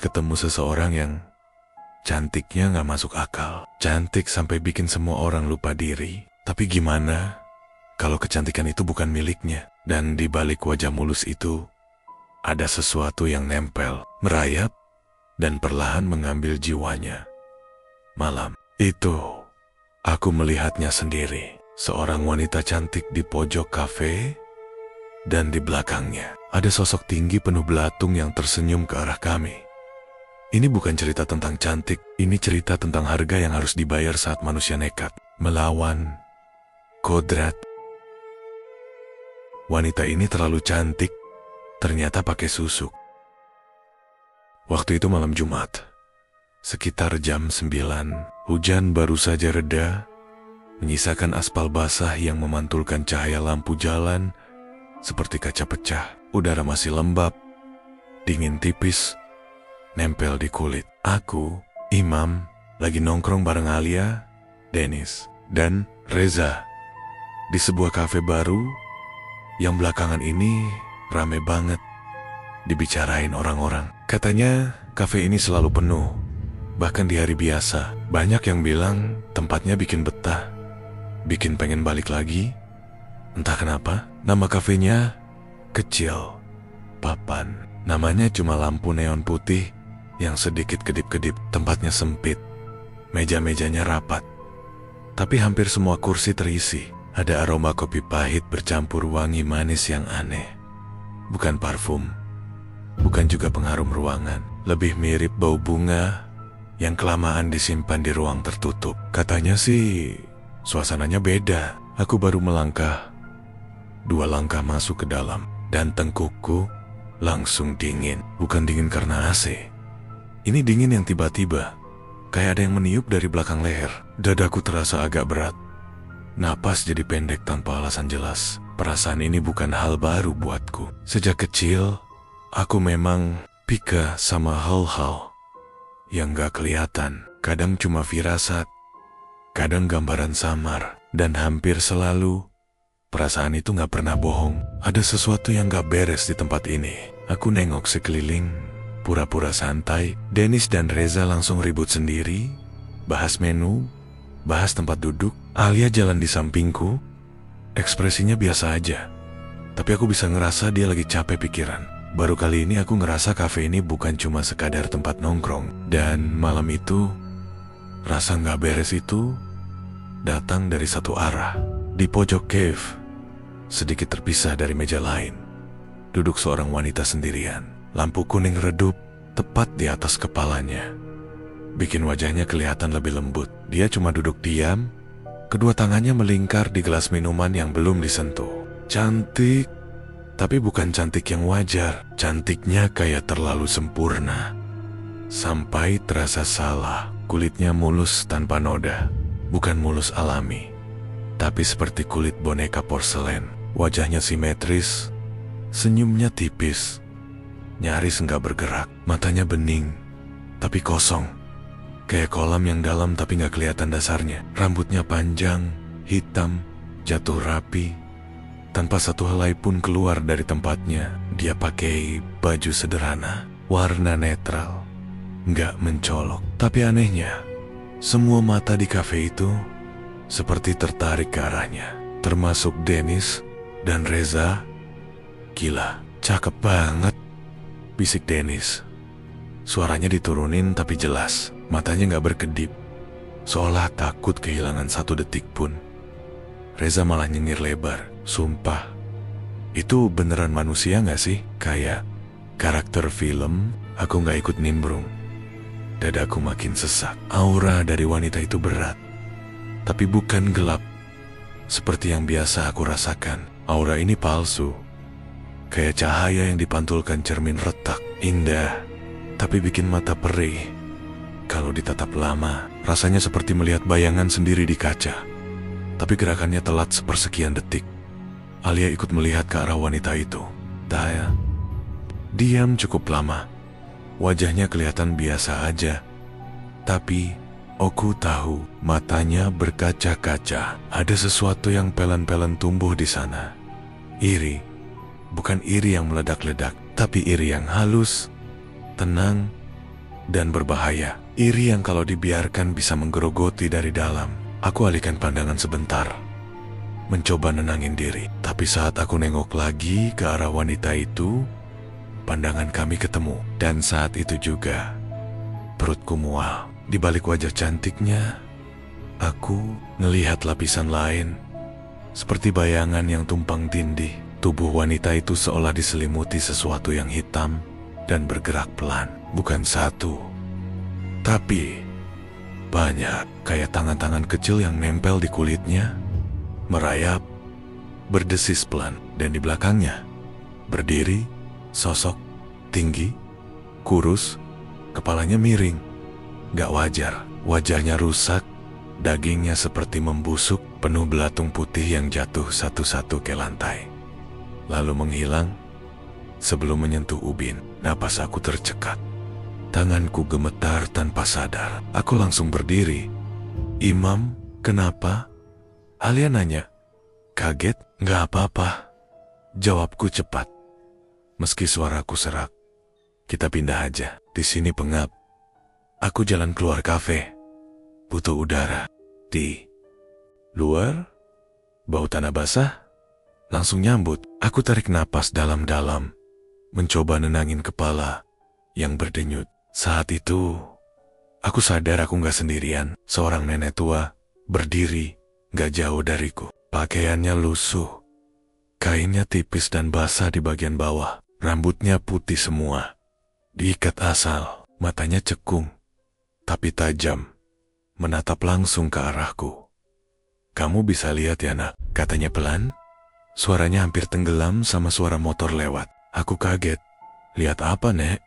ketemu seseorang yang cantiknya gak masuk akal. Cantik sampai bikin semua orang lupa diri. Tapi gimana kalau kecantikan itu bukan miliknya? Dan di balik wajah mulus itu ada sesuatu yang nempel, merayap, dan perlahan mengambil jiwanya. Malam itu, aku melihatnya sendiri. Seorang wanita cantik di pojok kafe, dan di belakangnya ada sosok tinggi penuh belatung yang tersenyum ke arah kami. Ini bukan cerita tentang cantik, ini cerita tentang harga yang harus dibayar saat manusia nekat melawan kodrat. Wanita ini terlalu cantik, ternyata pakai susuk. Waktu itu malam Jumat, sekitar jam 9, hujan baru saja reda, menyisakan aspal basah yang memantulkan cahaya lampu jalan seperti kaca pecah. Udara masih lembab, dingin tipis, nempel di kulit. Aku, Imam, lagi nongkrong bareng Alia, Dennis, dan Reza di sebuah kafe baru yang belakangan ini rame banget dibicarain orang-orang. Katanya kafe ini selalu penuh, bahkan di hari biasa. Banyak yang bilang tempatnya bikin betah, bikin pengen balik lagi. Entah kenapa, nama kafenya kecil, papan. Namanya cuma lampu neon putih yang sedikit kedip-kedip. Tempatnya sempit, meja-mejanya rapat, tapi hampir semua kursi terisi. Ada aroma kopi pahit bercampur wangi manis yang aneh. Bukan parfum, bukan juga pengharum ruangan. Lebih mirip bau bunga yang kelamaan disimpan di ruang tertutup. Katanya sih suasananya beda. Aku baru melangkah 2 langkah masuk ke dalam, dan tengkukku langsung dingin. Bukan dingin karena AC. Ini dingin yang tiba-tiba, kayak ada yang meniup dari belakang leher. Dadaku terasa agak berat. Napas jadi pendek tanpa alasan jelas. Perasaan ini bukan hal baru buatku. Sejak kecil, aku memang pika sama hal-hal yang gak kelihatan. Kadang cuma firasat, kadang gambaran samar, dan hampir selalu perasaan itu gak pernah bohong. Ada sesuatu yang gak beres di tempat ini. Aku nengok sekeliling, pura-pura santai. Dennis dan Reza langsung ribut sendiri, bahas menu, bahas tempat duduk. Alia jalan di sampingku, ekspresinya biasa aja, tapi aku bisa ngerasa dia lagi capek pikiran. Baru kali ini aku ngerasa kafe ini bukan cuma sekadar tempat nongkrong. Dan malam itu, rasa gak beres itu datang dari satu arah. Di pojok cave, sedikit terpisah dari meja lain, duduk seorang wanita sendirian. Lampu kuning redup tepat di atas kepalanya, bikin wajahnya kelihatan lebih lembut. Dia cuma duduk diam, kedua tangannya melingkar di gelas minuman yang belum disentuh. Cantik, tapi bukan cantik yang wajar. Cantiknya kayak terlalu sempurna, sampai terasa salah. Kulitnya mulus tanpa noda, bukan mulus alami, tapi seperti kulit boneka porselen. Wajahnya simetris, senyumnya tipis, nyaris enggak bergerak. Matanya bening, tapi kosong, kayak kolam yang dalam tapi gak kelihatan dasarnya. Rambutnya panjang, hitam, jatuh rapi, tanpa satu helai pun keluar dari tempatnya. Dia pakai baju sederhana, warna netral, gak mencolok. Tapi anehnya, semua mata di kafe itu seperti tertarik ke arahnya, termasuk Dennis dan Reza. Gila, cakep banget, bisik Dennis. Suaranya diturunin tapi jelas. Matanya gak berkedip, seolah takut kehilangan 1 detik pun. Reza malah nyengir lebar. Sumpah, itu beneran manusia gak sih? Kayak karakter film. Aku gak ikut nimbrung. Dadaku makin sesak. Aura dari wanita itu berat, tapi bukan gelap seperti yang biasa aku rasakan. Aura ini palsu, kayak cahaya yang dipantulkan cermin retak. Indah, tapi bikin mata perih. Kalau ditatap lama, rasanya seperti melihat bayangan sendiri di kaca. Tapi gerakannya telat sepersekian detik. Alia ikut melihat ke arah wanita itu. Taya diam cukup lama. Wajahnya kelihatan biasa aja, tapi aku tahu matanya berkaca-kaca. Ada sesuatu yang pelan-pelan tumbuh di sana. Iri, bukan iri yang meledak-ledak, tapi iri yang halus, tenang, dan berbahaya. Iri yang kalau dibiarkan bisa menggerogoti dari dalam. Aku alihkan pandangan sebentar, mencoba nenangin diri. Tapi saat aku nengok lagi ke arah wanita itu, pandangan kami ketemu. Dan saat itu juga, perutku mual. Di balik wajah cantiknya, aku melihat lapisan lain, seperti bayangan yang tumpang tindih. Tubuh wanita itu seolah diselimuti sesuatu yang hitam dan bergerak pelan. Bukan satu, tapi banyak, kayak tangan-tangan kecil yang nempel di kulitnya, merayap, berdesis pelan. Dan di belakangnya, berdiri sosok tinggi, kurus, kepalanya miring. Gak wajar, wajahnya rusak, dagingnya seperti membusuk, penuh belatung putih yang jatuh satu-satu ke lantai, lalu menghilang sebelum menyentuh ubin. Napas aku tercekat. Tanganku gemetar tanpa sadar. Aku langsung berdiri. "Imam, kenapa?" Alia nanya. Kaget? "Nggak apa-apa," jawabku cepat, meski suaraku serak. "Kita pindah aja. Di sini pengap." Aku jalan keluar kafe. Butuh udara. Di luar, bau tanah basah langsung nyambut. Aku tarik napas dalam-dalam, mencoba nenangin kepala yang berdenyut. Saat itu, aku sadar aku gak sendirian. Seorang nenek tua berdiri gak jauh dariku. Pakaiannya lusuh, kainnya tipis dan basah di bagian bawah. Rambutnya putih semua, diikat asal. Matanya cekung, tapi tajam, menatap langsung ke arahku. "Kamu bisa lihat ya, nak?" katanya pelan. Suaranya hampir tenggelam sama suara motor lewat. Aku kaget. "Lihat apa, Nek?"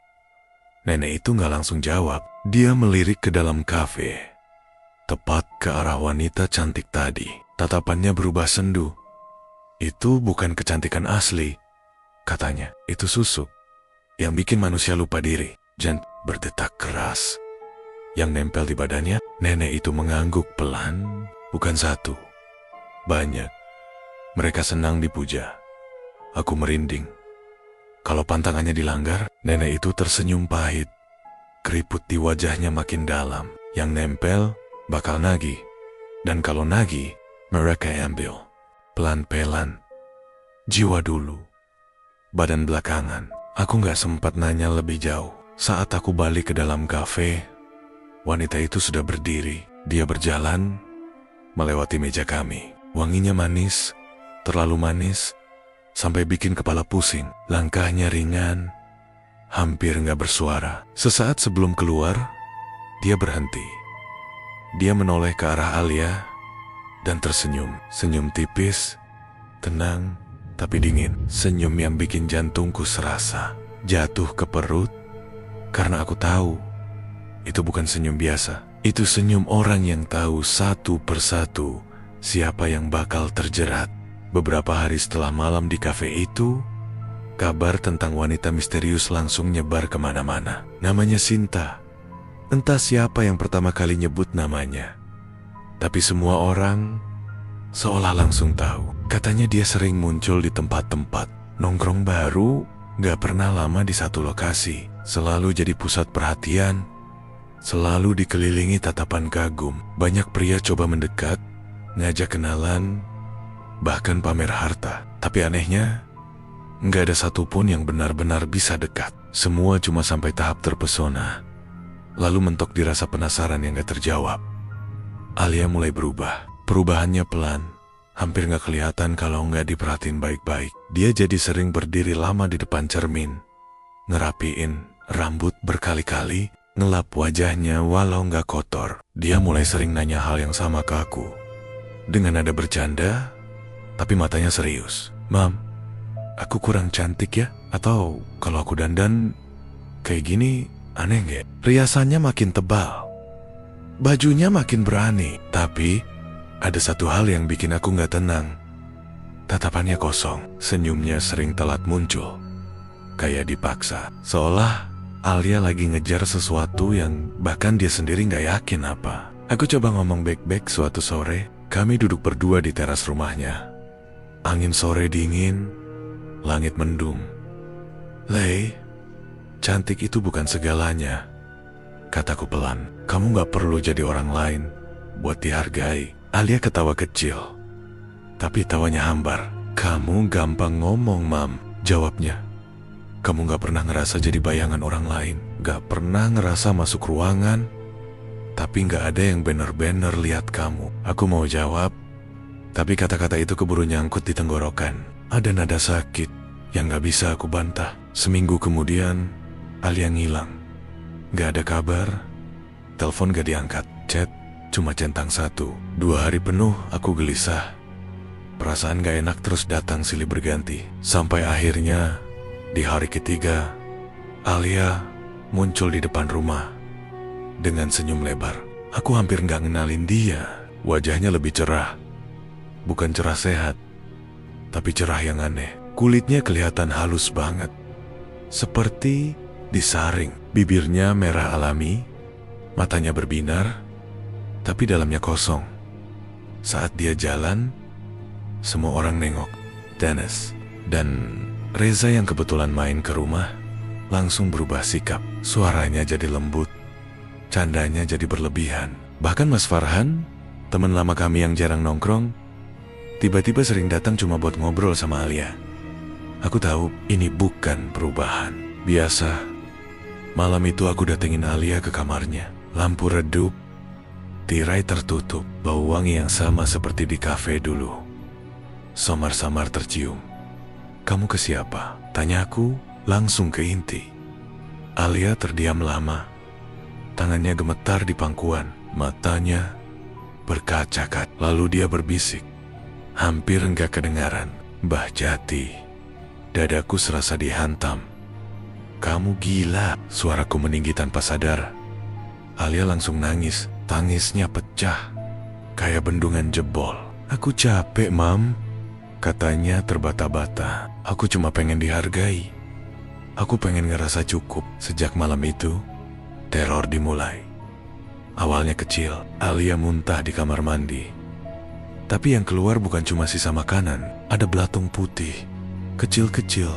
Nenek itu gak langsung jawab. Dia melirik ke dalam kafe, tepat ke arah wanita cantik tadi. Tatapannya berubah sendu. "Itu bukan kecantikan asli," katanya. "Itu susuk yang bikin manusia lupa diri." Jantung berdetak keras yang nempel di badannya. Nenek itu mengangguk pelan. Bukan satu, banyak. Mereka senang dipuja. Aku merinding. Kalau pantangannya dilanggar, nenek itu tersenyum pahit. Keriput di wajahnya makin dalam. Yang nempel bakal nagih. Dan kalau nagih, mereka ambil. Pelan-pelan. Jiwa dulu, badan belakangan. Aku gak sempat nanya lebih jauh. Saat aku balik ke dalam kafe, wanita itu sudah berdiri. Dia berjalan melewati meja kami. Wanginya manis, terlalu manis, sampai bikin kepala pusing. Langkahnya ringan, hampir gak bersuara. Sesaat sebelum keluar, dia berhenti. Dia menoleh ke arah Alia dan tersenyum. Senyum tipis, tenang, tapi dingin. Senyum yang bikin jantungku serasa jatuh ke perut, karena aku tahu itu bukan senyum biasa. Itu senyum orang yang tahu satu persatu siapa yang bakal terjerat. Beberapa hari setelah malam di kafe itu, kabar tentang wanita misterius langsung nyebar kemana-mana. Namanya Sinta. Entah siapa yang pertama kali nyebut namanya, tapi semua orang seolah langsung tahu. Katanya dia sering muncul di tempat-tempat nongkrong baru, gak pernah lama di satu lokasi. Selalu jadi pusat perhatian, selalu dikelilingi tatapan kagum. Banyak pria coba mendekat, ngajak kenalan, bahkan pamer harta. Tapi anehnya, gak ada satupun yang benar-benar bisa dekat. Semua cuma sampai tahap terpesona, lalu mentok dirasa penasaran yang gak terjawab. Alia mulai berubah. Perubahannya pelan, hampir gak kelihatan kalau gak diperhatiin baik-baik. Dia jadi sering berdiri lama di depan cermin, ngerapiin rambut berkali-kali, ngelap wajahnya walau gak kotor. Dia mulai sering nanya hal yang sama ke aku, dengan nada bercanda, tapi matanya serius. "Mam, aku kurang cantik ya? Atau kalau aku dandan kayak gini aneh gak?" Riasannya makin tebal, bajunya makin berani. Tapi ada satu hal yang bikin aku gak tenang. Tatapannya kosong, senyumnya sering telat muncul, kayak dipaksa. Seolah Alia lagi ngejar sesuatu yang bahkan dia sendiri gak yakin apa. Aku coba ngomong baik-baik. Suatu sore, kami duduk berdua di teras rumahnya. Angin sore dingin, langit mendung. "Lei, cantik itu bukan segalanya," kataku pelan. Kamu gak perlu jadi orang lain buat dihargai. Alia ketawa kecil, tapi tawanya hambar. Kamu gampang ngomong, Mam, jawabnya. Kamu gak pernah ngerasa jadi bayangan orang lain. Gak pernah ngerasa masuk ruangan, tapi gak ada yang bener-bener lihat kamu. Aku mau jawab, tapi kata-kata itu keburu nyangkut di tenggorokan. Ada nada sakit yang gak bisa aku bantah. Seminggu kemudian, Alia ngilang. Gak ada kabar, telepon gak diangkat, chat cuma centang 1. 2 hari penuh aku gelisah. Perasaan gak enak terus datang silih berganti. Sampai akhirnya, di hari ketiga, Alia muncul di depan rumah dengan senyum lebar. Aku hampir gak ngenalin dia. Wajahnya lebih cerah. Bukan cerah sehat, tapi cerah yang aneh. Kulitnya kelihatan halus banget, seperti disaring. Bibirnya merah alami, matanya berbinar, tapi dalamnya kosong. Saat dia jalan, semua orang nengok. Dennis dan Reza yang kebetulan main ke rumah langsung berubah sikap. Suaranya jadi lembut, candanya jadi berlebihan. Bahkan Mas Farhan, teman lama kami yang jarang nongkrong, tiba-tiba sering datang cuma buat ngobrol sama Alia. Aku tahu ini bukan perubahan biasa. Malam itu aku datengin Alia ke kamarnya. Lampu redup, tirai tertutup, bau wangi yang sama seperti di kafe dulu. Samar-samar tercium. Kamu ke siapa? Tanyaku langsung ke inti. Alia terdiam lama. Tangannya gemetar di pangkuan, matanya berkaca-kaca. Lalu dia berbisik, hampir enggak kedengaran. Mbah Jati. Dadaku serasa dihantam. Kamu gila. Suaraku meninggi tanpa sadar. Alia langsung nangis. Tangisnya pecah, kayak bendungan jebol. Aku capek, Mam, katanya terbata-bata. Aku cuma pengen dihargai. Aku pengen ngerasa cukup. Sejak malam itu, teror dimulai. Awalnya kecil, Alia muntah di kamar mandi. Tapi yang keluar bukan cuma sisa makanan. Ada belatung putih, kecil-kecil,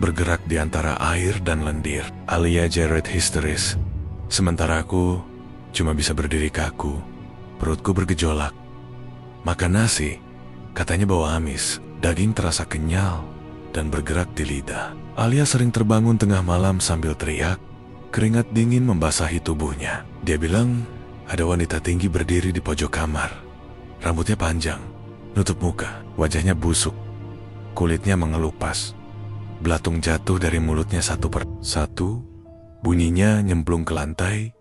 bergerak di antara air dan lendir. Alia jerit histeris. Sementara aku cuma bisa berdiri kaku. Perutku bergejolak. Makan nasi, katanya bau amis. Daging terasa kenyal dan bergerak di lidah. Alia sering terbangun tengah malam sambil teriak. Keringat dingin membasahi tubuhnya. Dia bilang ada wanita tinggi berdiri di pojok kamar. Rambutnya panjang, nutup muka, wajahnya busuk. Kulitnya mengelupas. Belatung jatuh dari mulutnya satu per satu. Bunyinya nyemplung ke lantai.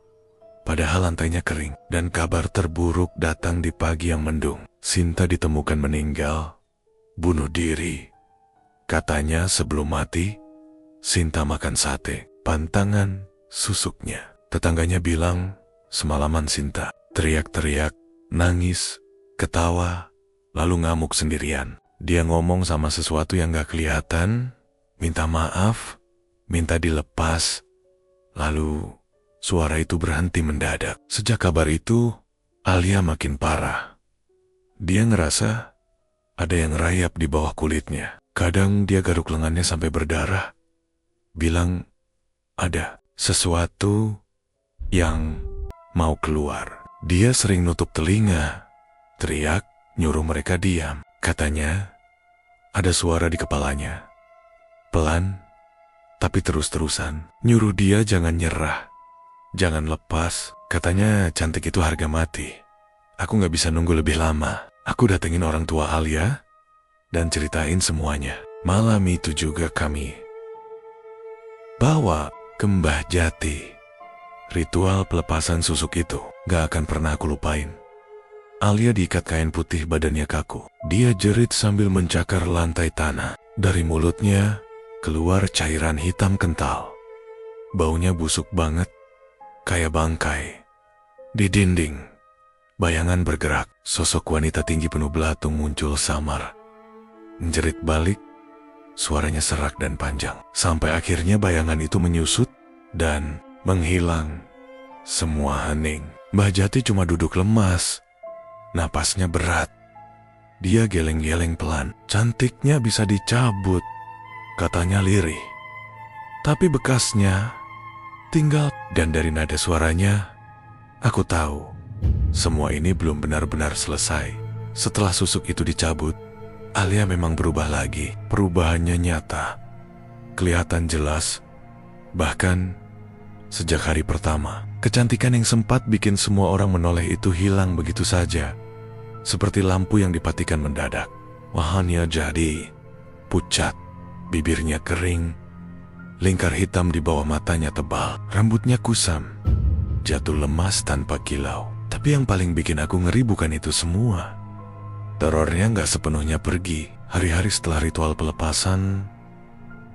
Padahal lantainya kering, dan kabar terburuk datang di pagi yang mendung. Sinta ditemukan meninggal, bunuh diri. Katanya sebelum mati, Sinta makan sate, pantangan susuknya. Tetangganya bilang, semalaman Sinta teriak-teriak, nangis, ketawa, lalu ngamuk sendirian. Dia ngomong sama sesuatu yang gak kelihatan, minta maaf, minta dilepas, lalu suara itu berhenti mendadak. Sejak kabar itu, Alia makin parah. Dia ngerasa ada yang rayap di bawah kulitnya. Kadang dia garuk lengannya sampai berdarah. Bilang ada sesuatu yang mau keluar. Dia sering nutup telinga, teriak, nyuruh mereka diam. Katanya ada suara di kepalanya. Pelan, tapi terus-terusan. Nyuruh dia jangan nyerah. Jangan lepas, katanya cantik itu harga mati. Aku gak bisa nunggu lebih lama. Aku datengin orang tua Alia dan ceritain semuanya. Malam itu juga kami bawa ke Mbah Jati. Ritual pelepasan susuk itu gak akan pernah aku lupain. Alia diikat kain putih, badannya kaku. Dia jerit sambil mencakar lantai tanah. Dari mulutnya keluar cairan hitam kental. Baunya busuk banget, kayak bangkai. Di dinding, bayangan bergerak. Sosok wanita tinggi penuh belatung muncul samar. Menjerit balik, suaranya serak dan panjang. Sampai akhirnya bayangan itu menyusut dan menghilang. Semua hening. Mbah Jati cuma duduk lemas. Napasnya berat. Dia geleng-geleng pelan. Cantiknya bisa dicabut, katanya lirih. Tapi bekasnya tinggal. Dan dari nada suaranya, aku tahu semua ini belum benar-benar selesai. Setelah susuk itu dicabut, Alia memang berubah lagi. Perubahannya nyata, kelihatan jelas. Bahkan sejak hari pertama, kecantikan yang sempat bikin semua orang menoleh itu hilang begitu saja. Seperti lampu yang dipatikan mendadak. Wajahnya jadi pucat, bibirnya kering, lingkar hitam di bawah matanya tebal, rambutnya kusam, jatuh lemas tanpa kilau. Tapi yang paling bikin aku ngeri bukan itu semua. Terornya gak sepenuhnya pergi. Hari-hari setelah ritual pelepasan,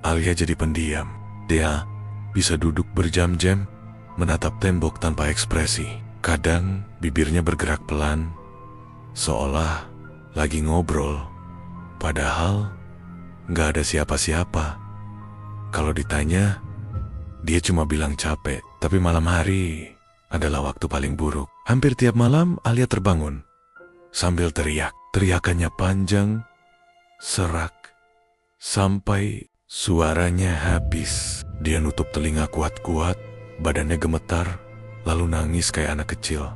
Alia jadi pendiam. Dia bisa duduk berjam-jam, menatap tembok tanpa ekspresi. Kadang bibirnya bergerak pelan, seolah lagi ngobrol, padahal gak ada siapa-siapa. Kalau ditanya, dia cuma bilang capek. Tapi malam hari adalah waktu paling buruk. Hampir tiap malam Alia terbangun sambil teriak. Teriakannya panjang, serak, sampai suaranya habis. Dia nutup telinga kuat-kuat, badannya gemetar, lalu nangis kayak anak kecil.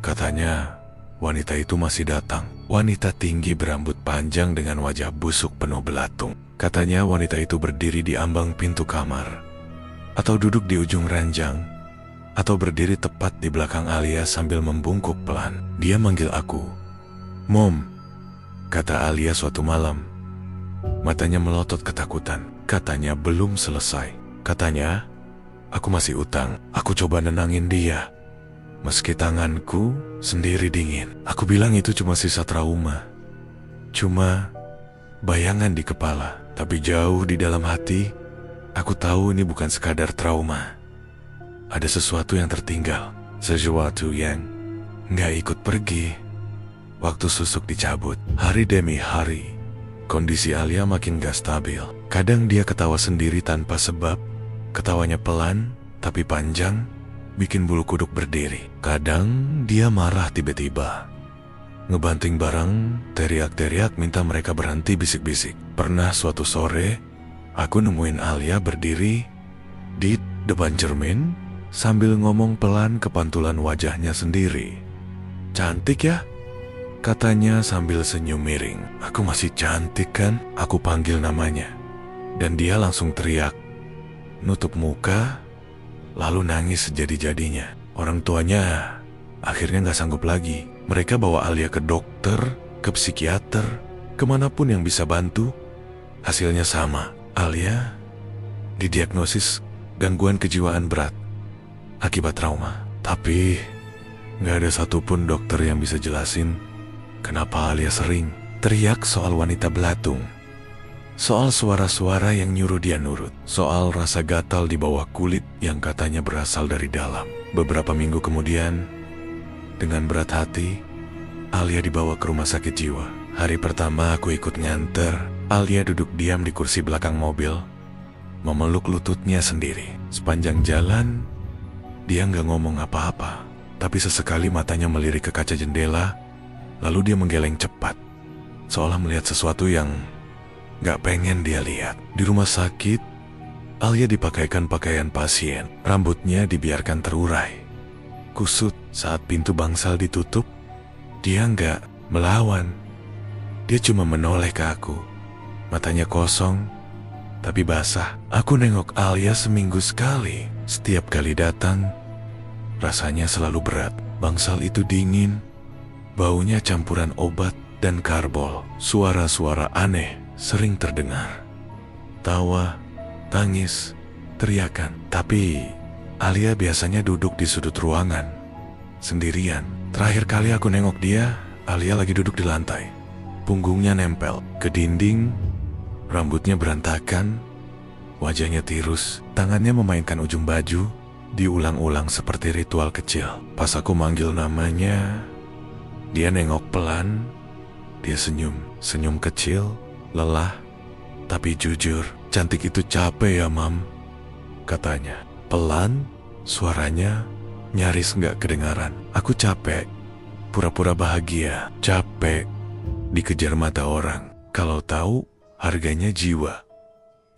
Katanya wanita itu masih datang. Wanita tinggi berambut panjang dengan wajah busuk penuh belatung. Katanya wanita itu berdiri di ambang pintu kamar, atau duduk di ujung ranjang, atau berdiri tepat di belakang Alia sambil membungkuk pelan. Dia manggil aku, "Mom," kata Alia suatu malam. Matanya melotot ketakutan. Katanya belum selesai. Katanya, aku masih utang. Aku coba nenangin dia, meski tanganku sendiri dingin. Aku bilang itu cuma sisa trauma, cuma bayangan di kepala. Tapi jauh di dalam hati, aku tahu ini bukan sekadar trauma. Ada sesuatu yang tertinggal, sesuatu yang gak ikut pergi. Waktu susuk dicabut, hari demi hari, kondisi Alia makin gak stabil. Kadang dia ketawa sendiri tanpa sebab. Ketawanya pelan tapi panjang, bikin bulu kuduk berdiri. Kadang dia marah tiba-tiba, ngebanting barang, teriak-teriak minta mereka berhenti bisik-bisik. Pernah suatu sore, aku nemuin Alia berdiri di depan cermin sambil ngomong pelan ke pantulan wajahnya sendiri. "Cantik ya?" katanya sambil senyum miring. "Aku masih cantik kan?" Aku panggil namanya, dan dia langsung teriak, nutup muka, lalu nangis sejadi-jadinya. Orang tuanya akhirnya gak sanggup lagi. Mereka bawa Alia ke dokter, ke psikiater, kemanapun yang bisa bantu. Hasilnya sama, Alia didiagnosis gangguan kejiwaan berat akibat trauma. Tapi gak ada satupun dokter yang bisa jelasin kenapa Alia sering teriak soal wanita belatung, soal suara-suara yang nyuruh dia nurut, soal rasa gatal di bawah kulit yang katanya berasal dari dalam. Beberapa minggu kemudian, dengan berat hati, Alia dibawa ke rumah sakit jiwa. Hari pertama aku ikut nganter. Alia duduk diam di kursi belakang mobil, memeluk lututnya sendiri. Sepanjang jalan, dia nggak ngomong apa-apa, tapi sesekali matanya melirik ke kaca jendela, lalu dia menggeleng cepat, seolah melihat sesuatu yang nggak pengen dia lihat. Di rumah sakit, Alia dipakaikan pakaian pasien, rambutnya dibiarkan terurai, kusut. Saat pintu bangsal ditutup, dia nggak melawan. Dia cuma menoleh ke aku, matanya kosong, tapi basah. Aku nengok Alia seminggu sekali. Setiap kali datang, rasanya selalu berat. Bangsal itu dingin, baunya campuran obat dan karbol. Suara-suara aneh sering terdengar. Tawa, tangis, teriakan. Tapi Alia biasanya duduk di sudut ruangan, sendirian. Terakhir kali aku nengok dia, Alia lagi duduk di lantai. Punggungnya nempel ke dinding, rambutnya berantakan, wajahnya tirus, tangannya memainkan ujung baju, diulang-ulang seperti ritual kecil. Pas aku manggil namanya, dia nengok pelan, dia senyum, senyum kecil, lelah, tapi jujur. "Cantik itu capek ya, Mam," katanya. Pelan, suaranya nyaris gak kedengaran. Aku capek, pura-pura bahagia, capek dikejar mata orang. Kalau tahu harganya jiwa,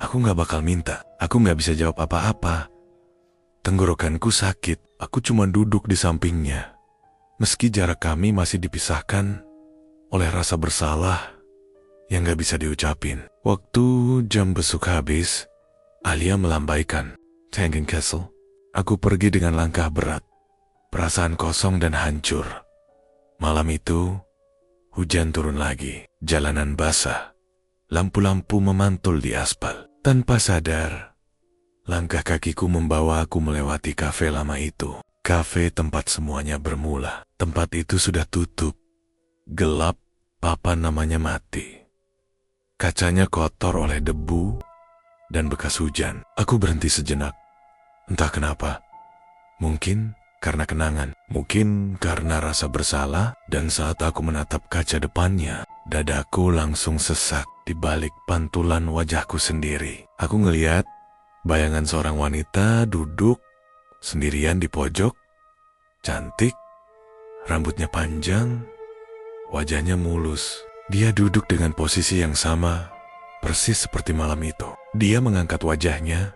aku gak bakal minta. Aku gak bisa jawab apa-apa. Tenggorokanku sakit, aku cuma duduk di sampingnya. Meski jarak kami masih dipisahkan oleh rasa bersalah yang gak bisa diucapin. Waktu jam besuk habis, Alia melambaikan, "Tangen Castle." Aku pergi dengan langkah berat, perasaan kosong dan hancur. Malam itu, hujan turun lagi, jalanan basah, lampu-lampu memantul di aspal. Tanpa sadar, langkah kakiku membawa aku melewati kafe lama itu. Kafe tempat semuanya bermula. Tempat itu sudah tutup, gelap, papan namanya mati. Kacanya kotor oleh debu dan bekas hujan. Aku berhenti sejenak. Entah kenapa. Mungkin karena kenangan. Mungkin karena rasa bersalah. Dan saat aku menatap kaca depannya, dadaku langsung sesak di balik pantulan wajahku sendiri. Aku ngeliat bayangan seorang wanita duduk sendirian di pojok. Cantik, rambutnya panjang, wajahnya mulus. Dia duduk dengan posisi yang sama, persis seperti malam itu. Dia mengangkat wajahnya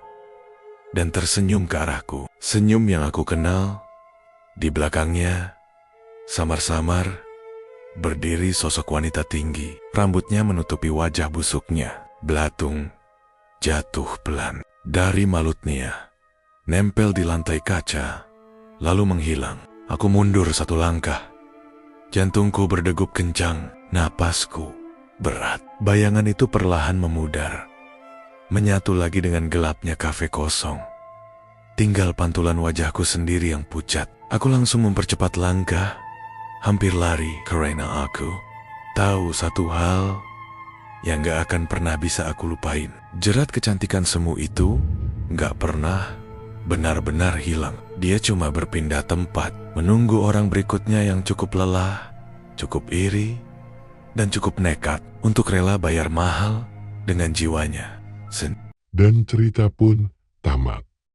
dan tersenyum ke arahku. Senyum yang aku kenal. Di belakangnya, samar-samar, berdiri sosok wanita tinggi. Rambutnya menutupi wajah busuknya. Belatung jatuh pelan dari malutnya, nempel di lantai kaca, lalu menghilang. Aku mundur satu langkah. Jantungku berdegup kencang. Napasku berat. Bayangan itu perlahan memudar, menyatu lagi dengan gelapnya kafe kosong. Tinggal pantulan wajahku sendiri yang pucat. Aku langsung mempercepat langkah, hampir lari karena aku tahu satu hal yang gak akan pernah bisa aku lupain. Jerat kecantikan semu itu gak pernah benar-benar hilang. Dia cuma berpindah tempat, menunggu orang berikutnya yang cukup lelah, cukup iri, dan cukup nekat untuk rela bayar mahal dengan jiwanya. Dan cerita pun tamat.